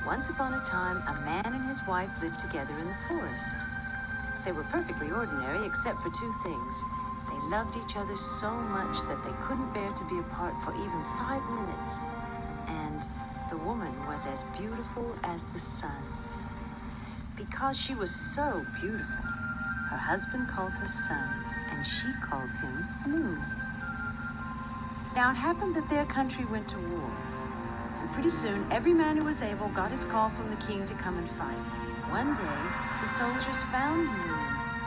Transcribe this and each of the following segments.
Once upon a time, a man and his wife lived together in the forest. They were perfectly ordinary except for two things. They loved each other so much that they couldn't bear to be apart for even 5 minutes. And the woman was as beautiful as the sun. Because she was so beautiful, her husband called her Sun, and she called him Moon. Now it happened that their country went to war. And pretty soon, every man who was able got his call from the king to come and fight. One day, the soldiers found Moon,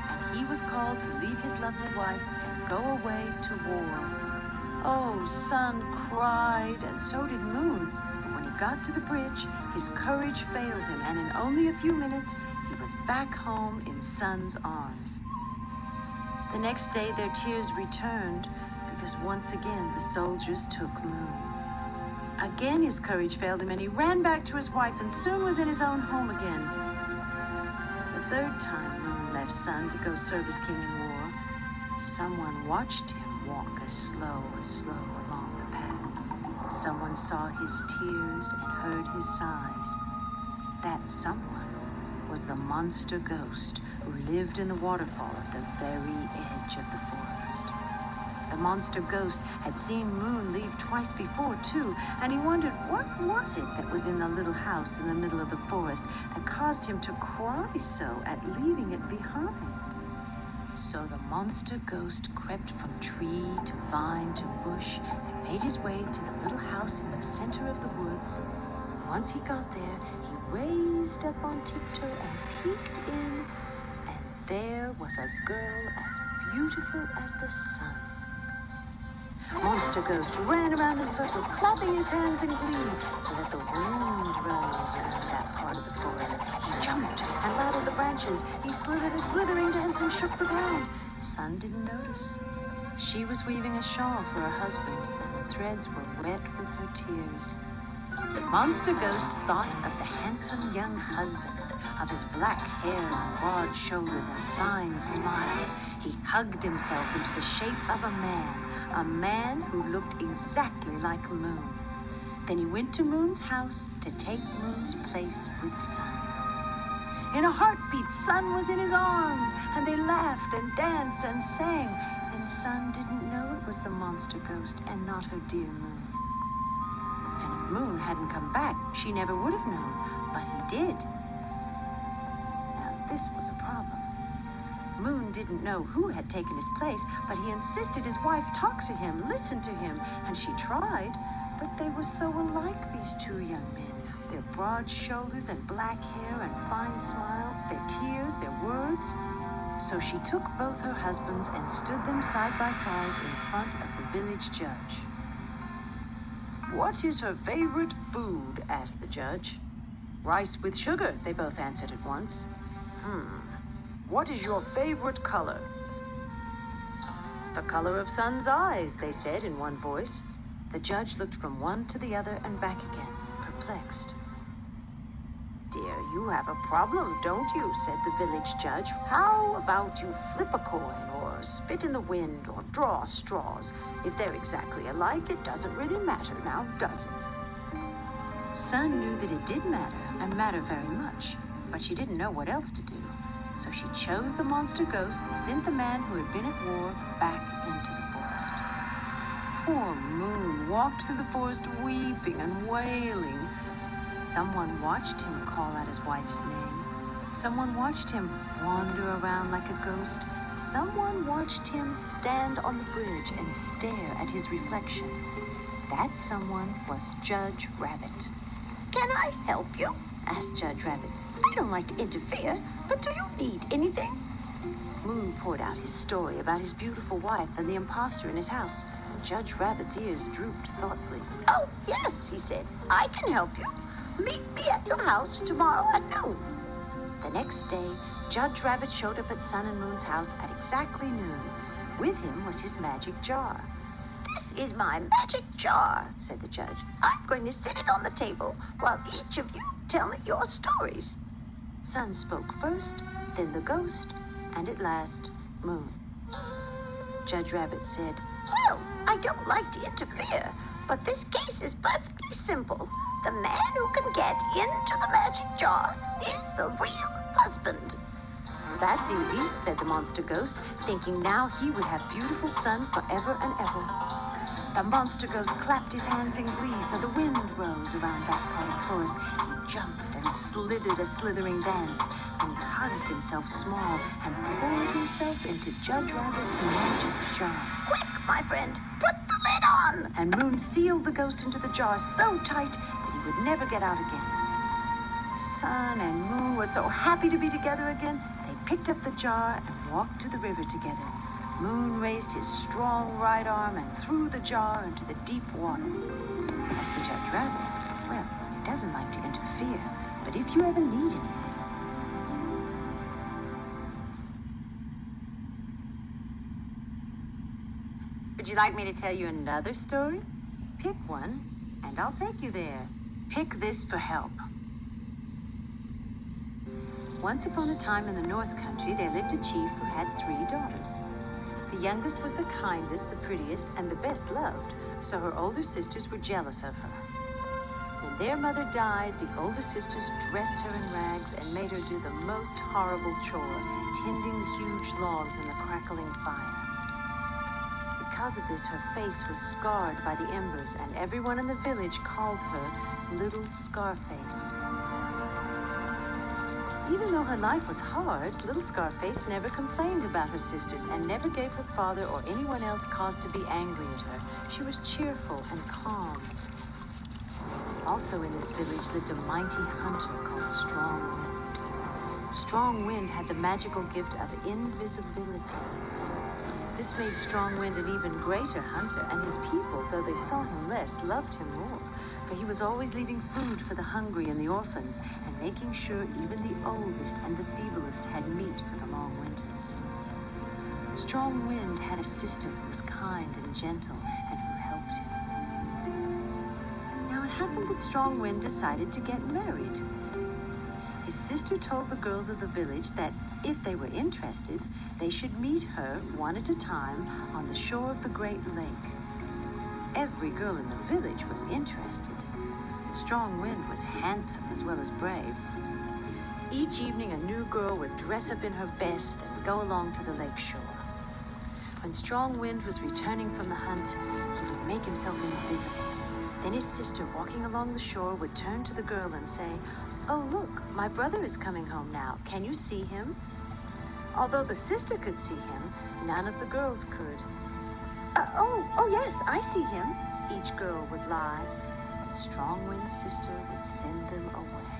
and he was called to leave his lovely wife and go away to war. Oh, Sun cried, and so did Moon. But when he got to the bridge, his courage failed him, and in only a few minutes, he was back home in Sun's arms. The next day, their tears returned, because once again, the soldiers took Moon. Again, his courage failed him, and he ran back to his wife and soon was in his own home again. The third time Moon left Sun to go serve his king in war, someone watched him walk as slow along the path. Someone saw his tears and heard his sighs. That someone was the monster ghost who lived in the waterfall at the very edge of the forest. The monster ghost had seen Moon leave twice before, too, and he wondered what was it that was in the little house in the middle of the forest that caused him to cry so at leaving it behind. So the monster ghost crept from tree to vine to bush and made his way to the little house in the center of the woods. Once he got there, he raised up on tiptoe and peeked in, and there was a girl as beautiful as the sun. Monster Ghost ran around in circles, clapping his hands in glee, so that the wind rose around that part of the forest. He jumped and rattled the branches. He slithered a slithering dance and shook the ground. Sun didn't notice. She was weaving a shawl for her husband, and the threads were wet with her tears. Monster Ghost thought of the handsome young husband, of his black hair and broad shoulders and fine smile. He hugged himself into the shape of a man who looked exactly like Moon. Then he went to Moon's house to take Moon's place with Sun. In a heartbeat, Sun was in his arms, and they laughed and danced and sang, and Sun didn't know it was the monster ghost and not her dear Moon. And if Moon hadn't come back, she never would have known, but he did. Now this was a problem. Moon didn't know who had taken his place, but he insisted his wife talk to him, listen to him, and she tried, but they were so alike, these two young men. Their broad shoulders and black hair and fine smiles, their tears, their words. So she took both her husbands and stood them side by side in front of the village judge. "What is her favorite food?" asked the judge. "Rice with sugar," they both answered at once. "What is your favorite color?" "The color of Sun's eyes," they said in one voice. The judge looked from one to the other and back again, perplexed. "Dear, you have a problem, don't you?" said the village judge. "How about you flip a coin, or spit in the wind, or draw straws? If they're exactly alike, it doesn't really matter, now does it?" Sun knew that it did matter, and matter very much, but she didn't know what else to do. So she chose the monster ghost and sent the man who had been at war back into the forest. Poor Moon walked through the forest weeping and wailing. Someone watched him call out his wife's name. Someone watched him wander around like a ghost. Someone watched him stand on the bridge and stare at his reflection. That someone was Judge Rabbit. "Can I help you?" asked Judge Rabbit. "I don't like to interfere, but do you need anything?" Moon poured out his story about his beautiful wife and the imposter in his house. Judge Rabbit's ears drooped thoughtfully. "Oh, yes," he said. "I can help you. Meet me at your house tomorrow at noon." The next day, Judge Rabbit showed up at Sun and Moon's house at exactly noon. With him was his magic jar. "This is my magic jar," said the judge. "I'm going to set it on the table while each of you tell me your stories." Sun spoke first, then the ghost, and at last, Moon. Judge Rabbit said, "Well, I don't like to interfere, but this case is perfectly simple. The man who can get into the magic jar is the real husband. That's easy, said the monster ghost, thinking now he would have beautiful sun forever and ever. The monster ghost clapped his hands in glee so the wind rose around that part of the forest. He jumped and slithered a slithering dance and hugged himself small and poured himself into Judge Rabbit's magic jar. Quick, my friend, put the lid on! And Moon sealed the ghost into the jar so tight that he would never get out again. Sun and Moon were so happy to be together again, they picked up the jar and walked to the river together. Moon raised his strong right arm and threw the jar into the deep water. As for Judge Rabbit, well, he doesn't like to interfere, but if you ever need anything... Would you like me to tell you another story? Pick one, and I'll take you there. Pick this for help. Once upon a time in the North Country, there lived a chief who had 3 daughters. The youngest was the kindest, the prettiest, and the best loved, so her older sisters were jealous of her. When their mother died, the older sisters dressed her in rags and made her do the most horrible chore, tending the huge logs in the crackling fire. Because of this, her face was scarred by the embers, and everyone in the village called her Little Scarface. Even though her life was hard, Little Scarface never complained about her sisters and never gave her father or anyone else cause to be angry at her. She was cheerful and calm. Also in this village lived a mighty hunter called Strong Wind. Strong Wind had the magical gift of invisibility. This made Strong Wind an even greater hunter, and his people, though they saw him less, loved him more. For he was always leaving food for the hungry and the orphans, and making sure even the oldest and the feeblest had meat for the long winters. Strong Wind had a sister who was kind and gentle and who helped him. Now it happened that Strong Wind decided to get married. His sister told the girls of the village that if they were interested, they should meet her one at a time on the shore of the Great Lake. Every girl in the village was interested. Strong Wind was handsome as well as brave. Each evening, a new girl would dress up in her best and go along to the lake shore. When Strong Wind was returning from the hunt, he would make himself invisible. Then his sister, walking along the shore, would turn to the girl and say, "Oh, look, my brother is coming home now. Can you see him?" Although the sister could see him, none of the girls could. Oh, yes, I see him," each girl would lie, and Strong Wind's sister would send them away.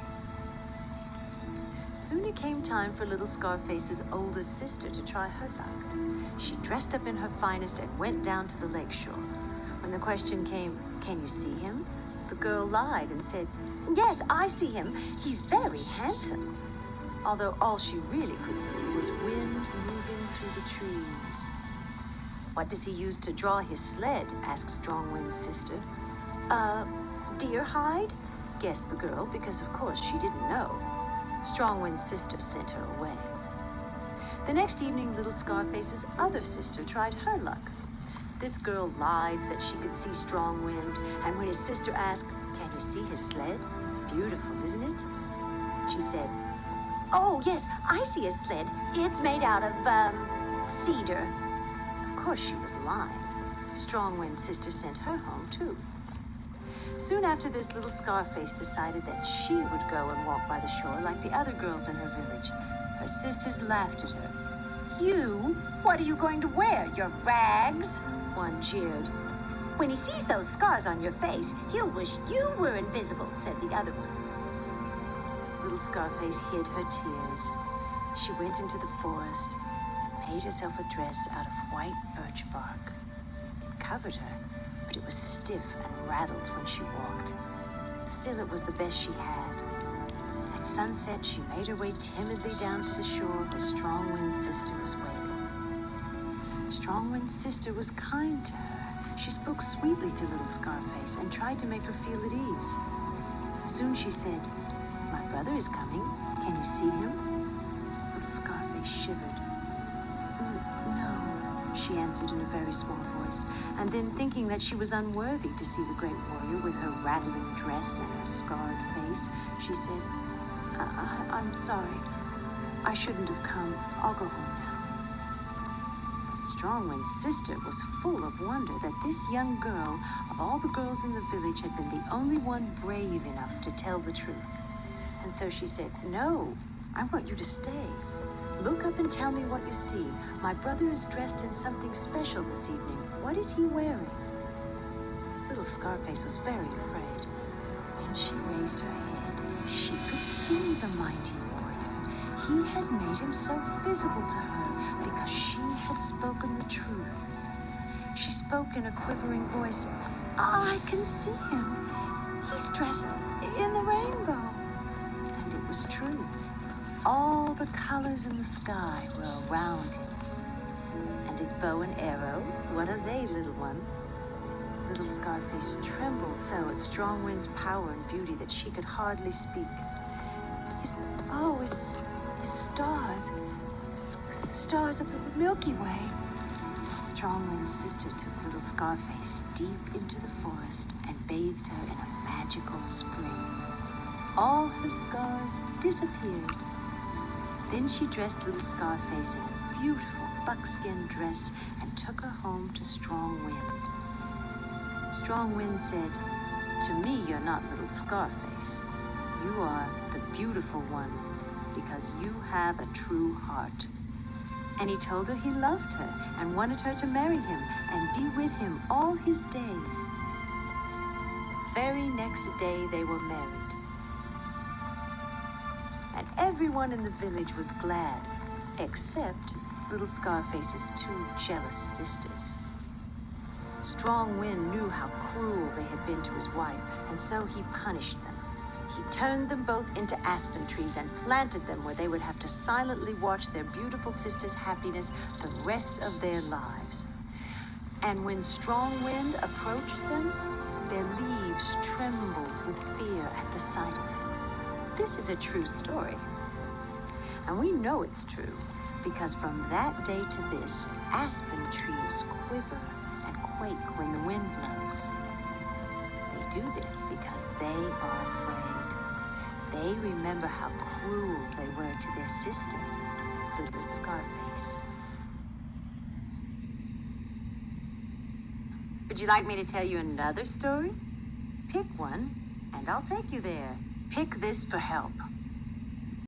Soon it came time for Little Scarface's oldest sister to try her luck. She dressed up in her finest and went down to the lake shore. When the question came, "Can you see him?" the girl lied and said, "Yes, I see him. He's very handsome." Although all she really could see was wind moving through the trees. "What does he use to draw his sled?" asked Strong Wind's sister. Deer hide?" guessed the girl, because of course she didn't know. Strong Wind's sister sent her away. The next evening, Little Scarface's other sister tried her luck. This girl lied that she could see Strong Wind, and when his sister asked, "Can you see his sled? It's beautiful, isn't it?" she said, "Oh, yes, I see his sled. It's made out of, cedar." Of course she was lying. Strong Wind's sister sent her home, too. Soon after this, Little Scarface decided that she would go and walk by the shore like the other girls in her village. Her sisters laughed at her. "You? What are you going to wear? Your rags?" one jeered. "When he sees those scars on your face, he'll wish you were invisible," said the other one. Little Scarface hid her tears. She went into the forest and made herself a dress out of white birch bark. It covered her, but it was stiff and rattled when she walked. Still, it was the best she had. At sunset, she made her way timidly down to the shore where Strong Wind's sister was waiting. Strong Wind's sister was kind to her. She spoke sweetly to Little Scarface and tried to make her feel at ease. Soon she said, "My brother is coming. Can you see him?" Little Scarface shivered. "No," she answered in a very small voice, and then thinking that she was unworthy to see the great warrior with her rattling dress and her scarred face, she said, I'm sorry. I shouldn't have come. I'll go home now. Strongwind's sister was full of wonder that this young girl, of all the girls in the village, had been the only one brave enough to tell the truth. And so she said, No, I want you to stay. Look up and tell me what you see. My brother is dressed in something special this evening. What is he wearing? Little Scarface was very afraid. When she raised her head, she could see the mighty warrior. He had made himself visible to her because she had spoken the truth. She spoke in a quivering voice. I can see him. He's dressed in the rainbow. And it was true. All the colors in the sky were around him. And his bow and arrow, what are they, little one? Little Scarface trembled so at Strongwind's power and beauty that she could hardly speak. His bow is stars. The stars of the Milky Way. Strongwind's sister took little Scarface deep into the forest and bathed her in a magical spring. All her scars disappeared. Then she dressed little Scarface in a beautiful buckskin dress and took her home to Strongwind. Strongwind said, To me, you're not little Scarface. You are the beautiful one because you have a true heart. And he told her he loved her and wanted her to marry him and be with him all his days. The very next day they were married. And everyone in the village was glad, except little Scarface's two jealous sisters. Strongwind knew how cruel they had been to his wife, and so he punished them. He turned them both into aspen trees and planted them where they would have to silently watch their beautiful sister's happiness the rest of their lives. And when Strongwind approached them, their leaves trembled with fear at the sight of him. This is a true story. And we know it's true because from that day to this, aspen trees quiver and quake when the wind blows. They do this because they are afraid. They remember how cruel they were to their sister, little Scarface. Would you like me to tell you another story? Pick one, and I'll take you there. Pick this for help.